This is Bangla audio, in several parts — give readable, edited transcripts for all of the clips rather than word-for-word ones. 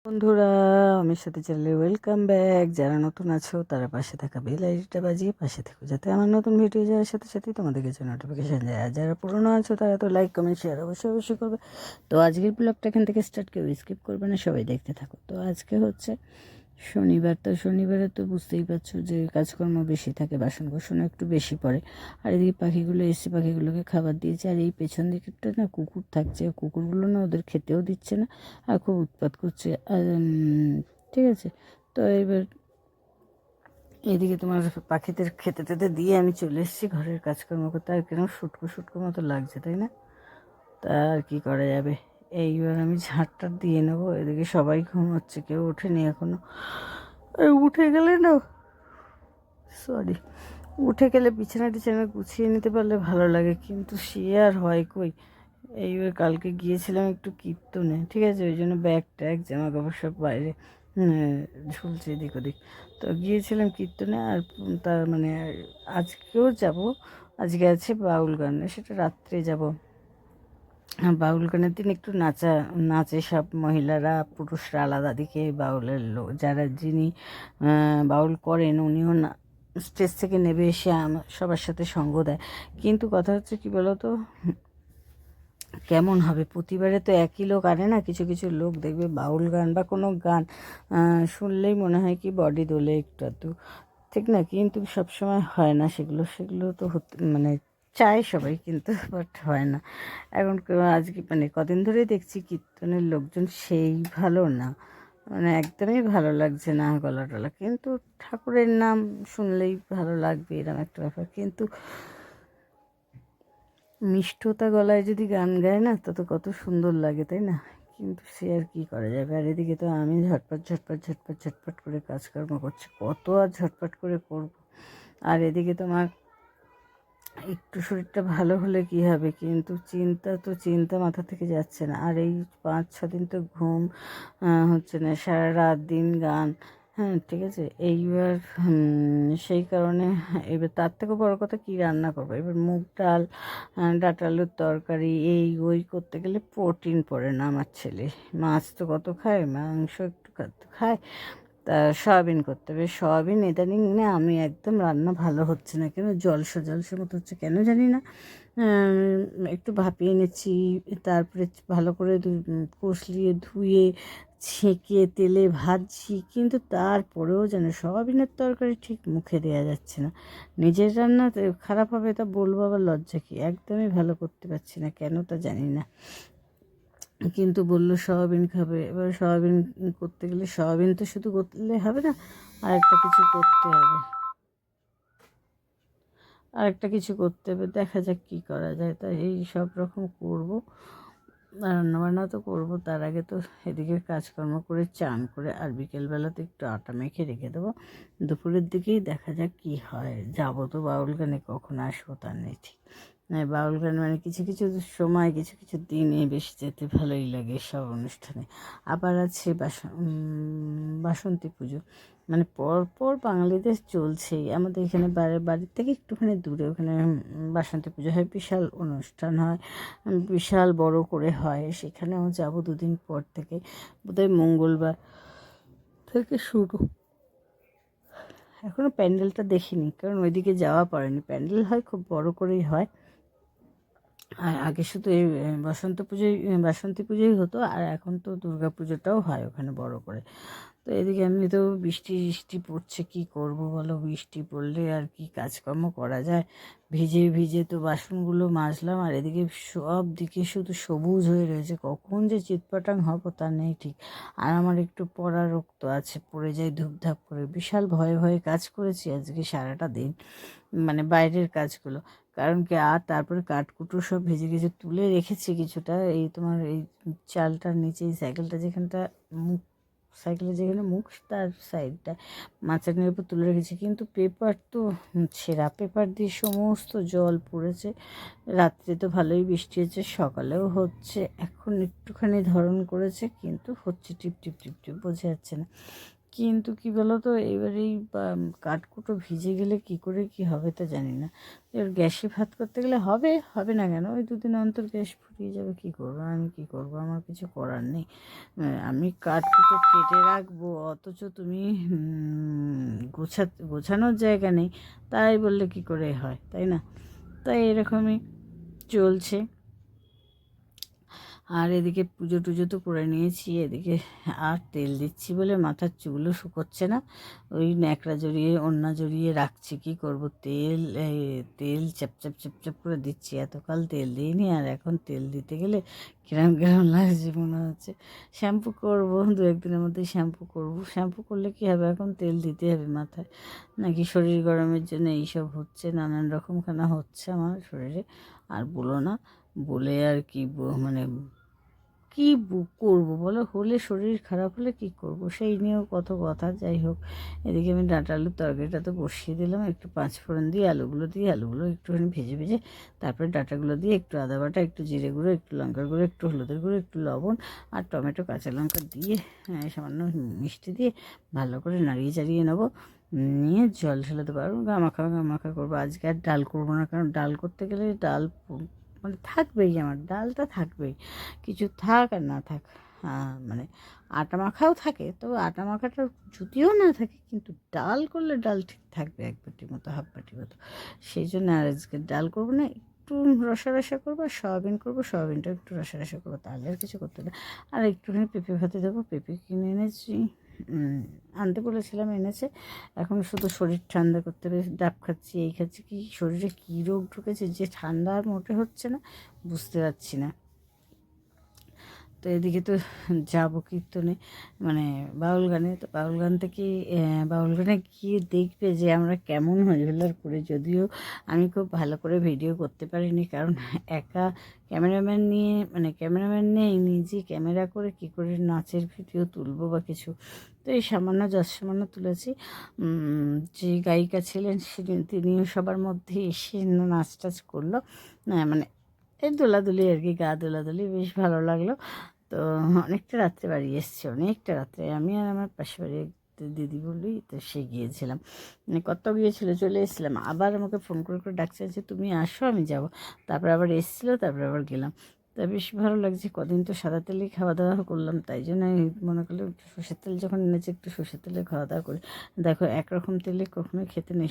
বন্ধুরা, আমার সাথে চ্যানেলে ওয়েলকাম ব্যাক। যারা নতুন আছো তারা পাশে থাকা বেল আইডিটা বাজিয়ে পাশে থেকো, যাতে আমার নতুন ভিডিও যাওয়ার সাথে সাথেই তোমাদের কাছে নোটিফিকেশান যায়। আর যারা পুরনো আছো তারা তো লাইক কমেন্ট শেয়ার অবশ্যই করবে। তো আজকের ব্লগটা এখান থেকে স্টার্ট, কেউ স্কিপ করবে না, সবাই দেখতে থাকো। তো আজকে হচ্ছে শনিবার, তো শনিবারে তো বুঝতেই পারছো যে কাজকর্ম বেশি থাকে, বাসন কোসনও একটু বেশি পড়ে। আর এদিকে পাখিগুলো এসে পাখিগুলোকে খাবার দিয়েছে। আর এই পেছন দিকেরটা না কুকুর থাকছে, কুকুরগুলো না ওদের খেতেও দিচ্ছে না, আর খুব উৎপাত করছে। আর ঠিক আছে, তো এবার এদিকে তোমার পাখিদের খেতে টেতে দিয়ে আমি চলে এসেছি ঘরের কাজকর্ম করতে। আর কেন শুটকো শুটকো মতো লাগছে, তাই না? তা আর কী করা যাবে, এইবার আমি ঝাঁটটা দিয়ে নেবো। এদিকে সবাই ঘুমোচ্ছে, কেউ ওঠেনি এখনো। আর উঠে গেলে না, সরি, উঠে গেলে বিছানা টিছানা গুছিয়ে নিতে পারলে ভালো লাগে, কিন্তু সে আর হয় কই। এইবার কালকে গিয়েছিলাম একটু কীর্তনে, ঠিক আছে, ওই জন্য ব্যাগ ট্যাগ জামা কাপড় সব বাইরে ঝুলছে এদিক ওদিক। তো গিয়েছিলাম কীর্তনে। আর তার মানে আজকেও যাব। আজকে আছে বাউল গান, সেটা রাত্রে যাব। বাউল গানের দিন একটু নাচে সব মহিলারা, পুরুষরা আলাদা দিকে, বাউলের লোক যারা যিনি বাউল করেন উনিও না স্টেজ থেকে নেমে এসে সবার সাথে সঙ্গ দেয়। কিন্তু কথা হচ্ছে কি বলো তো, কেমন হবে, প্রতিবারে তো একই লোক আনে না। কিছু কিছু লোক দেখবে বাউল গান বা কোনো গান শুনলেই মনে হয় কি বডি দোলে একটু আধটু, ঠিক না? কিন্তু সবসময় হয় না সেগুলো, সেগুলো তো মানে চায় সবাই, কিন্তু বাট হয় না। এখন আজকে মানে কদিন ধরেই দেখছি কীর্তনের লোকজন সেই ভালো না, মানে একদমই ভালো লাগছে না গলা টলা। কিন্তু ঠাকুরের নাম শুনলেই ভালো লাগবে, এরকম একটা ব্যাপার। কিন্তু মিষ্টতা গলায় যদি গান গায় না, তত কত সুন্দর লাগে, তাই না? কিন্তু সে আর কী করা যাবে। আর এদিকে তো আমি ঝটপট করে কাজকর্ম করছি, কত আর ঝটপট করে করব। আর এদিকে তোমার একটু শরীরটা ভালো হলে কি হবে, কিন্তু চিন্তা মাথা থেকে যাচ্ছে না। আর এই 5-6 দিন তো ঘুম হচ্ছে না, সারা রাত দিন গান। হ্যাঁ, ঠিক আছে। এইবার সেই কারণে এবার তার থেকেও বড় কথা, কি রান্না করবো এবার, মুগ ডাল, ডাঁটা আলুর তরকারি, এই ওই করতে গেলে প্রোটিন পড়ে না আমার ছেলে। মাছ তো কত খায়, মাংস একটু খায়। তা সয়াবিন করতে হবে। সয়াবিন ইদানিং না আমি একদম রান্না ভালো হচ্ছে না, কেন জলসা মতো হচ্ছে কেন জানি না। একটু ভাপিয়ে নিচ্ছি, তারপরে ভালো করে কষলিয়ে ধুয়ে ছেঁকে তেলে ভাজছি, কিন্তু তারপরেও যেন সয়াবিনের তরকারি ঠিক মুখে দেওয়া যাচ্ছে না। নিজের রান্না খারাপ হবে তা বলবো, আবার লজ্জা কি, একদমই ভালো করতে পারছি না, কেন তা জানি না। কিন্তু বললো সয়াবিন খাবে। এবার সয়াবিন করতে গেলে সয়াবিন তো শুধু করলে হবে না, আরেকটা কিছু করতে হবে, দেখা যাক কী করা যায়। তাই এই সব রকম করবো, রান্নাবান্না তো করবো, তার আগে তো এদিকে কাজকর্ম করে চান করে আর বিকেলবেলাতে একটু আটা মেখে রেখে দেবো। দুপুরের দিকেই দেখা যাক কী হয়। যাবো তো বাউল গানে, কখন আসবো তার নেই ঠিক। বাউল গান মানে কিছু কিছু সময় কিছু কিছু দিনে বেশ যেতে ভালোই লাগে সব অনুষ্ঠানে। আবার আছে বাসন্তী পুজো, মানে পরপর বাঙালিদের চলছেই। আমাদের এখানে বাড়ির থেকে একটুখানি দূরে, ওখানে বাসন্তী পুজো হয়, বিশাল অনুষ্ঠান হয়, বিশাল বড় করে হয়। সেখানেও যাব 2 দিন পর থেকে, বোধহয় মঙ্গলবার থেকে শুরু। এখনও প্যান্ডেলটা দেখিনি, কারণ ওইদিকে যাওয়া পড়েনি। প্যান্ডেল হয়, খুব বড় করেই হয়। আর আগে শুধু এই বাসন্তী পুজোই হতো, আর এখন তো দুর্গা পুজোটাও হয় ওখানে বড় করে। তো এদিকে আমি তো বৃষ্টি পড়ছে, কি করব বলো, বৃষ্টি পড়লে আর কি কাজকর্ম করা যায়। ভিজে ভিজে তো বাসনগুলো মাজলাম, আর এদিকে সব দিকে শুধু সবুজ হয়ে রয়েছে, কখন যে চিৎপটাং হবো তা নেই ঠিক। আর আমার একটু পড়া রক্ত আছে, পড়ে যাই ধুপধাপ করে। বিশাল ভয়ে ভয়ে কাজ করেছি আজকে সারাটা দিন, মানে বাইরের কাজগুলো। কারণ কি, আর তারপরে কাঠকুটো সব ভেজে ভেজে তুলে রেখেছি কিছুটা, এই তোমার এই চালটার নিচে, এই সাইকেলের যেখানে মুখ তার সাইডটা মাচানের উপর তুলে রেখেছি। কিন্তু পেপার তো ছেঁড়া, পেপার দিয়ে সমস্ত জল পড়েছে। রাত্রে তো ভালোই বৃষ্টি হচ্ছে, সকালেও হচ্ছে, এখন একটুখানি ধরন করেছে, কিন্তু হচ্ছে টিপ টিপ টিপ টিপ, বোঝা যাচ্ছে না। কিন্তু কি বলো তো, এবার এই কাঠকুটো ভিজে গেলে কি করে কি হবে তা জানি না। এবার গ্যাসে ভাত করতে গেলে হবে, হবে না কেন, ওই 2 দিন অন্তর গ্যাস ফুরিয়ে যাবে, কি করবো আমি, কি করবো, আমার কিছু করার নেই। আমি কাঠকুটো কেটে রাখবো, অথচ তুমি গোছানোর জায়গা নেই, তাই বললে কি করে হয়, তাই না? তাই এরকমই চলছে। আর এদিকে পুজো টুজো তো করে নিয়েছি, এদিকে আর তেল দিচ্ছি বলে মাথার চুলও শুকোচ্ছে না, ওই ন্যাকড়া জড়িয়ে ওড়না জড়িয়ে রাখছি। কি করব, তেল চাপচাপ চাপচাপ করে দিচ্ছি, এতকাল তেল দিইনি, আর এখন তেল দিতে গেলে কিরম কিরম লাগছে মনে হচ্ছে। শ্যাম্পু করবো 2-1 দিনের মধ্যেই, শ্যাম্পু করব। শ্যাম্পু করলে কি হবে, এখন তেল দিতে হবে মাথায়, নাকি শরীর গরমের জন্য এইসব হচ্ছে, নানান রকম খানা হচ্ছে আমার শরীরে। আর বলো না, বলে আর কি মানে কী করবো বলো, হলে শরীর খারাপ হলে কি করব, সেই নিয়েও কত কথা। যাই হোক, এদিকে আমি ডাঁটা আলুর তরকারিটা তো বসিয়ে দিলাম, একটু 5 ফোড়ন দিয়ে আলুগুলো একটুখানি ভেজে ভেজে, তারপরে ডাঁটাগুলো দিয়ে একটু আদা বাটা, একটু জিরে গুঁড়ো, একটু লঙ্কার গুঁড়ো, একটু হলুদের গুঁড়ো, একটু লবণ আর টমেটো কাঁচা লঙ্কা দিয়ে, সামান্য মিষ্টি দিয়ে ভালো করে নাড়িয়ে চাড়িয়ে নেবো। নিয়ে জল ঢেলে দেবো, আর গামাখা করবো। আজকে আর ডাল করবো না, কারণ ডাল করতে গেলে ডাল মানে থাকবেই, আমার ডালটা থাকবেই, কিছু থাক আর না থাক। মানে আটা মাখাও থাকে, তো আটা মাখাটা যদিও না থাকে, কিন্তু ডাল করলে ডাল ঠিক থাকবে, 1 বাটির মতো, 1/2 বাটি মতো। সেই জন্য আর আজকে ডাল করবো না, একটু রসা করবো, আর সয়াবিন করবো, সয়াবিনটা একটু রসা করবো, তাহলে আর কিছু করতে হবে। আর একটুখানি পেঁপে ভাতে দেবো, পেঁপে কিনে এনেছি, আনতে বলেছিলাম, এনেছে। এখন শুধু শরীর ঠান্ডা করতে হবে, ডাব খাচ্ছি, এই খাচ্ছি, কি শরীরে কী রোগ ঢুকেছে যে ঠান্ডা আর মোটে হচ্ছে না, বুঝতে পারছি না। তো এদিকে তো যাবো কীর্তনে, মানে বাউল গানে, তো বাউল গান থেকে বাউল গানে গিয়ে দেখবে যে আমরা কেমন হইহুল্লোড় করে, যদিও আমি খুব ভালো করে ভিডিও করতে পারিনি, কারণ একা ক্যামেরাম্যান নেই, নিজে ক্যামেরা করে কি করে নাচের ভিডিও তুলবো বা কিছু। তো এই সামান্য সামান্য তুলেছি। যে গায়িকা ছিলেন তিনিও সবার মধ্যে এসে নাচ টাচ করলো, মানে এই দোলাদুলি আর কি, গা দোলাদুলি, বেশ ভালো লাগলো। তো অনেকটা রাত্রে বাড়ি এসেছি, অনেকটা রাত্রে, আমি আর আমার পাশে বাড়ি দিদি বললি, তো সে গিয়েছিলাম, মানে কত গিয়েছিল, চলে এসেছিলাম, আবার আমাকে ফোন করে করে ডাকছে যে তুমি আসো আমি যাব, তারপরে আবার এসেছিলো, তারপরে আবার গেলাম। তা বেশ ভালো লাগছে, কদিন তো সাদা তেলেই খাওয়া দাওয়া করলাম, তাই জন্য আমি মনে করলাম একটু সর্ষের তেল যখন এনেছে, একটু সর্ষের তেলে খাওয়া দাওয়া করি। দেখো, একরকম তেলে কখনোই খেতে নেই,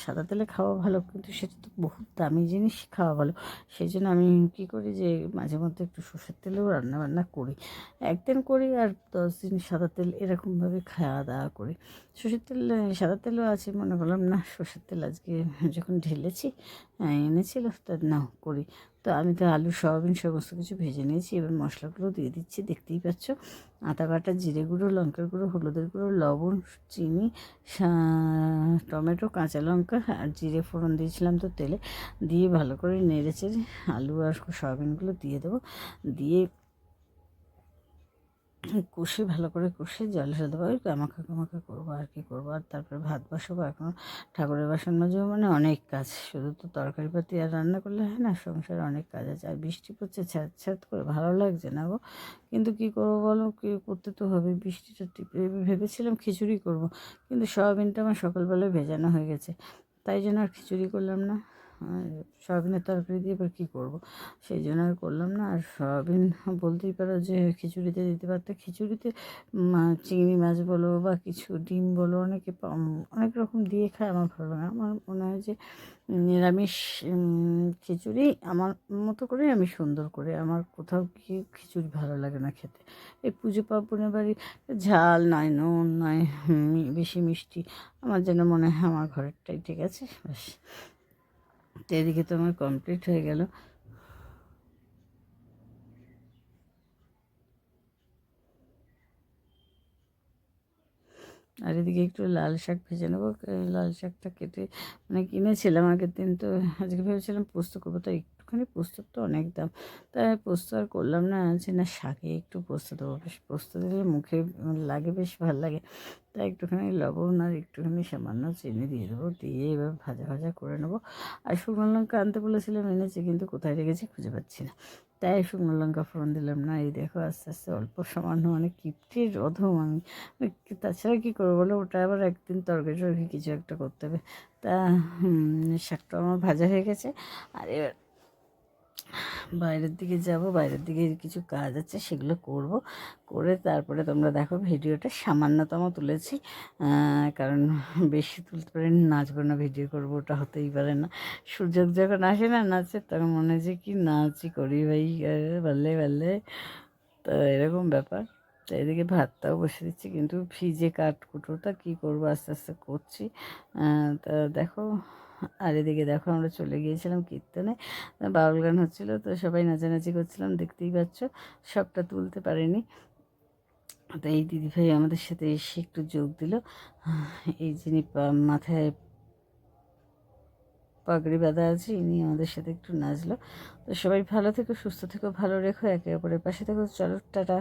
সাদা তেলে খাওয়া ভালো, কিন্তু সেটা তো বহুত দামি জিনিস, খাওয়া ভালো। সেই জন্য আমি কী করি, যে মাঝে মধ্যে একটু সর্ষের তেলেও রান্নাবান্না করি, একদিন করি আর 10 দিন সাদা তেল, এরকমভাবে খাওয়া দাওয়া করি। সর্ষের তেল, সাদা তেলও আছে, মনে করলাম না সর্ষের তেল আজকে যখন ঢেলেছি, এনেছিল, তা নাও করি। তো আমি তো আলু সয়াবিন সমস্ত কিছু ভেজে নিয়েছি, এবার মশলাগুলো দিয়ে দিচ্ছি, দেখতেই পাচ্ছ, আদা বাটা, জিরে গুঁড়ো, লঙ্কার গুঁড়ো, হলুদের গুঁড়ো, লবণ, চিনি, টমেটো, কাঁচা লঙ্কা আর জিরে ফোড়ন দিয়েছিলাম তো তেলে, দিয়ে ভালো করে নেড়েচে আলু আর সয়াবিনগুলো দিয়ে দেবো, দিয়ে কষে ভালো করে কষে জল ঢেলে দেবো, ওই গামাখা করবো, আর কি করবো। আর তারপরে ভাত বসাবো, এখন ঠাকুরের বাসন মাজবো, মানে অনেক কাজ, শুধু তো তরকারিপাতি আর রান্না করলে হয় না, সংসারে অনেক কাজ আছে। আর বৃষ্টি পড়ছে ছ্যাঁত ছ্যাঁত করে, ভালো লাগছে না গো, কিন্তু কি করবো বলো, কি করতে তো হবে, বৃষ্টিটা টিপে ভেবেছিলাম খিচুড়ি করব, কিন্তু সয়াবিনটা আমার সকালবেলায় ভেজানো হয়ে গেছে, তাই জন্য আর খিচুড়ি করলাম না। সয়াবিনের তরকারি দিয়ে এবার কী করবো, সেই জন্য আর করলাম না। আর সয়াবিন বলতেই পারো যে খিচুড়িতে দিতে পারতে, খিচুড়িতে চিংড়ি মাছ বলো বা কিছু ডিম বলো, অনেকে অনেক রকম দিয়ে খায়, আমার ভালো লাগে। আমার মনে হয় যে নিরামিষ খিচুড়ি আমার মতো করে আমি সুন্দর করে, আমার কোথাও গিয়ে খিচুড়ি ভালো লাগে না খেতে। এই পুজো পার্বণের বাড়ি ঝাল নয়, নুন নয়, বেশি মিষ্টি, আমার যেন মনে হয় আমার ঘরেরটাই ঠিক আছে, ব্যাস। তো এদিকে তো আমার কমপ্লিট হয়ে গেল। আর এদিকে একটু লাল শাক ভেজে নেবো, লাল শাকটা কেটে মানে কিনেছিলাম আগের দিন, তো আজকে ভেবেছিলাম পোস্ত করবো, তো একটুখানি পোস্তর তো অনেক দাম, তাই পোস্ত আর করলাম না, আছে না শাকে একটু পোস্ত দেবো, বেশ পোস্ত দিলে মুখে লাগে, বেশ ভালো লাগে। তাই একটুখানি লবণ আর একটুখানি সামান্য চিনি দিয়ে দেবো, দিয়ে এবার ভাজা ভাজা করে নেবো। আর শুকনো লঙ্কা আনতে বলেছিলাম, এনেছি, কিন্তু কোথায় রেখেছি খুঁজে পাচ্ছি না। তাই শুকনো লঙ্কা ফোড়ন দিলাম না। এই দেখো আস্তে আস্তে অল্প সামান্য অনেক কিপটির অধম আমি। তাছাড়া কী করবো বলো, ওটা আবার একদিন তরকারি টরকারি কিছু একটা করতে হবে। তা শাকটা আমার ভাজা হয়ে গেছে। আর এবার বাইরের দিকে যাব, বাইরের দিকে কিছু কাজ আছে, সেগুলো করব। করে তারপরে তোমরা দেখো, ভিডিওটা সামান্যতম তুলেছি, কারণ বেশি তুলতে পারিনি, নাচবো না ভিডিও করবো ওটা হতেই পারে না। সুযোগ যখন আসে না নাচের, তখন মনে হয় যে কি নাচই করি ভাই, বাল্লে বাল্লে। তো এরকম ব্যাপার। তো এদিকে ভাতটাও বসে দিচ্ছি, কিন্তু ফ্রিজে কাঠকুটোটা কী করবো, আস্তে আস্তে করছি। তা দেখো, আর এদিকে দেখো আমরা চলে গিয়েছিলাম কীর্তনে, বাউল গান হচ্ছিলো, তো সবাই নাচানাচি করছিলাম, দেখতেই পাচ্ছ। সবটা তুলতে পারিনি। তো এই দিদিভাই আমাদের সাথে এসে একটু যোগ দিল। এই যিনি মাথায় পাগড়ি বাঁধা আছে, ইনি আমাদের সাথে একটু নাচলো। তো সবাই ভালো থেকো, সুস্থ থেকো, ভালো রেখো, একে অপরের পাশে থেকো। চলো, টাটা।